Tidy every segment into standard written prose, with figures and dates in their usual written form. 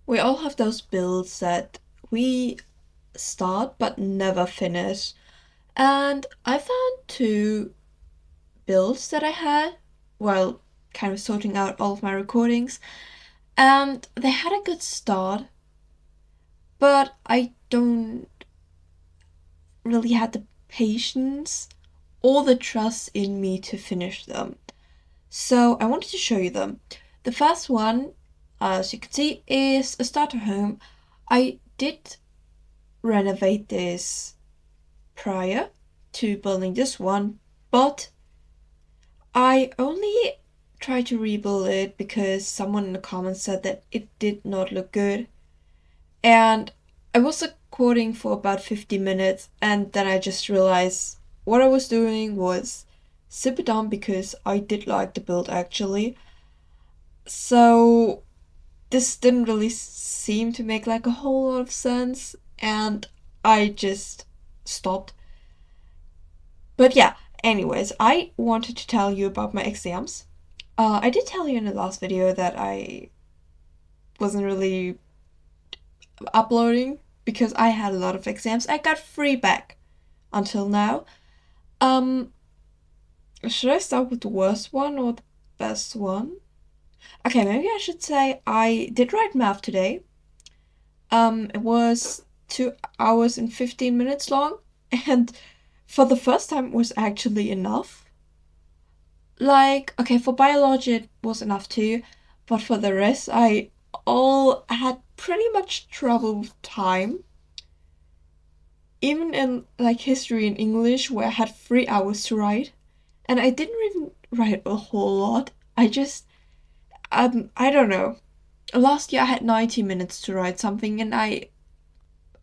We all have those builds that we start but never finish. And I found two builds that I had while kind of sorting out all of my recordings, and they had a good start, but I don't really have the patience or the trust in me to finish them. So I wanted to show you them. The first one, as you can see, is a starter home. I did renovate this prior to building this one, but I only tried to rebuild it because someone in the comments said that it did not look good. And I was recording for about 50 minutes, and then I just realized what I was doing was super dumb because I did like the build actually. So this didn't really seem to make like a whole lot of sense, and I just stopped. But yeah, anyways, I wanted to tell you about my exams. I did tell you in the last video that I wasn't really uploading because I had a lot of exams. I got 3 back until now. Um, should I start with the worst one or the best one? Okay, maybe I should say I did write math today. It was 2 hours and 15 minutes long, and for the first time it was actually enough. Like, okay, for biology it was enough too, but for the rest I all had pretty much trouble with time. Even in like history and English where I had 3 hours to write, and I didn't even write a whole lot. I don't know. Last year I had 90 minutes to write something, and I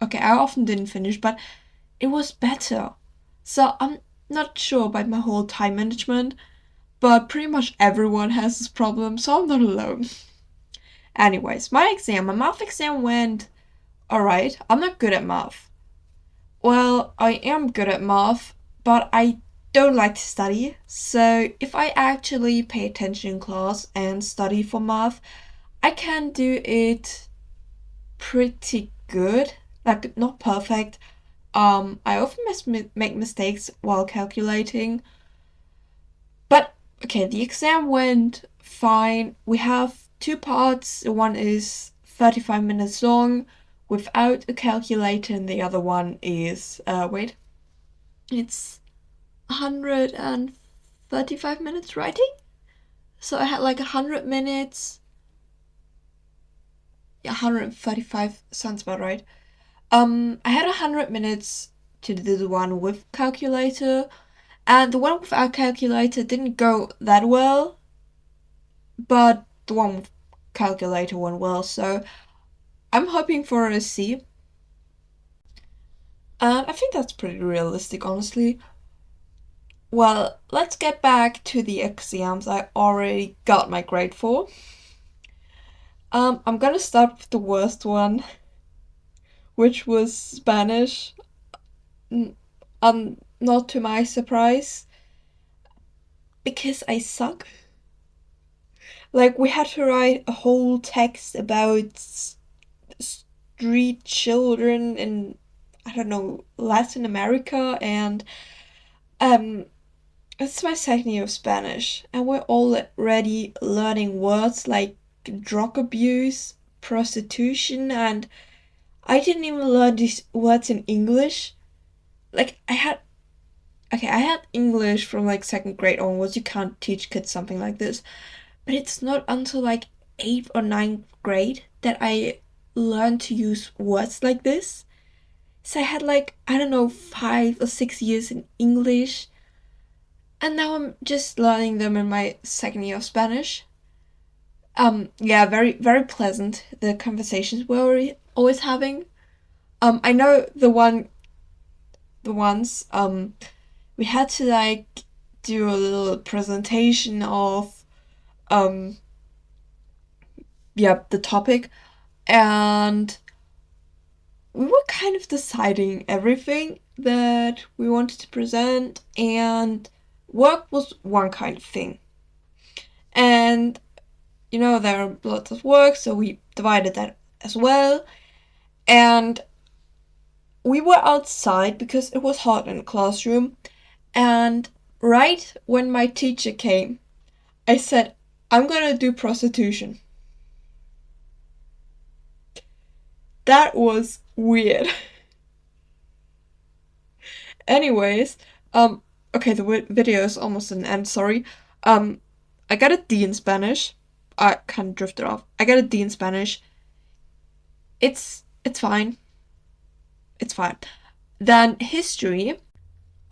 often didn't finish, but it was better. So I'm not sure about my whole time management, but pretty much everyone has this problem, so I'm not alone. Anyways, my math exam went alright. I'm not good at math. Well, I am good at math, but I don't like to study. So if I actually pay attention in class and study for math, I can do it pretty good. Like, not perfect. I often make mistakes while calculating. But okay, the exam went fine. We have 2 parts. One is 35 minutes long without a calculator, and the other one is, it's 135 minutes writing. So I had like 100 minutes. Yeah, 135 sounds about right. I had 100 minutes to do the one with calculator, and the one without calculator didn't go that well, but the one with calculator went well, so I'm hoping for a C. And I think that's pretty realistic, honestly. Well, let's get back to the exams I already got my grade for. I'm gonna start with the worst one, which was Spanish. Not to my surprise, because I suck. Like, we had to write a whole text about street children in, I don't know, Latin America, and um, it's my second year of Spanish, and we're already learning words like drug abuse, prostitution, and I didn't even learn these words in English. Like, I had English from like second grade onwards. You can't teach kids something like this. But it's not until like 8th or ninth grade that I learned to use words like this. So I had like, I don't know, 5 or 6 years in English, and now I'm just learning them in my second year of Spanish. Yeah, very, very pleasant, the conversations we're always having. I know the ones, we had to like do a little presentation of, um, yeah, the topic, and we were kind of deciding everything that we wanted to present, and work was one kind of thing. And there are lots of work, so we divided that as well. And we were outside because it was hot in the classroom. And right when my teacher came, I said, I'm gonna do prostitution. That was weird. Anyways, okay, the video is almost an end, sorry. Um, I got a D in Spanish. I kind of drifted off. I got a D in Spanish. It's fine. It's fine. Then history,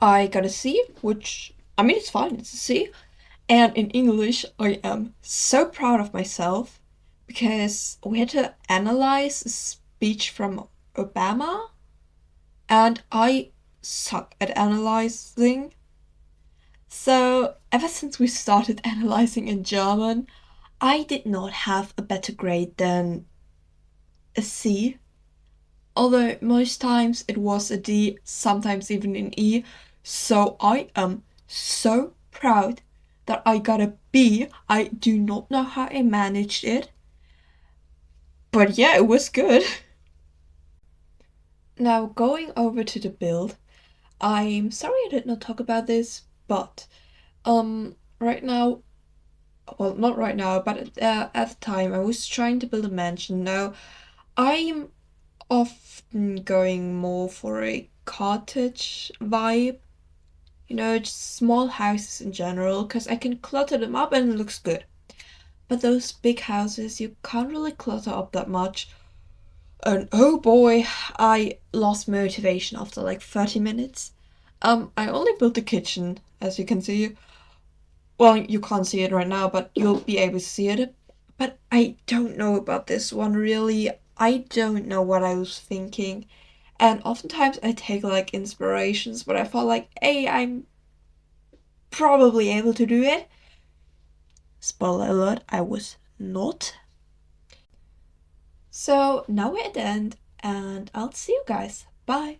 I got a C, which, I mean, it's fine, it's a C. And in English, I am so proud of myself because we had to analyze a speech from Obama, and I suck at analyzing. So, ever since we started analyzing in German, I did not have a better grade than a C. Although most times it was a D, sometimes even an E. So I am so proud that I got a B. I do not know how I managed it. But yeah, it was good. Now going over to the build. I'm sorry I did not talk about this, but right now, well, not right now, but at the time I was trying to build a mansion. Now I'm often going more for a cottage vibe, just small houses in general, because I can clutter them up and it looks good. But those big houses, you can't really clutter up that much. And oh boy, I lost motivation after like 30 minutes. I only built the kitchen, as you can see. Well, you can't see it right now, but you'll be able to see it. But I don't know about this one really. I don't know what I was thinking. And oftentimes I take like inspirations, but I felt like, hey, I'm probably able to do it. Spoiler alert, I was not. So now we're at the end, and I'll see you guys. Bye.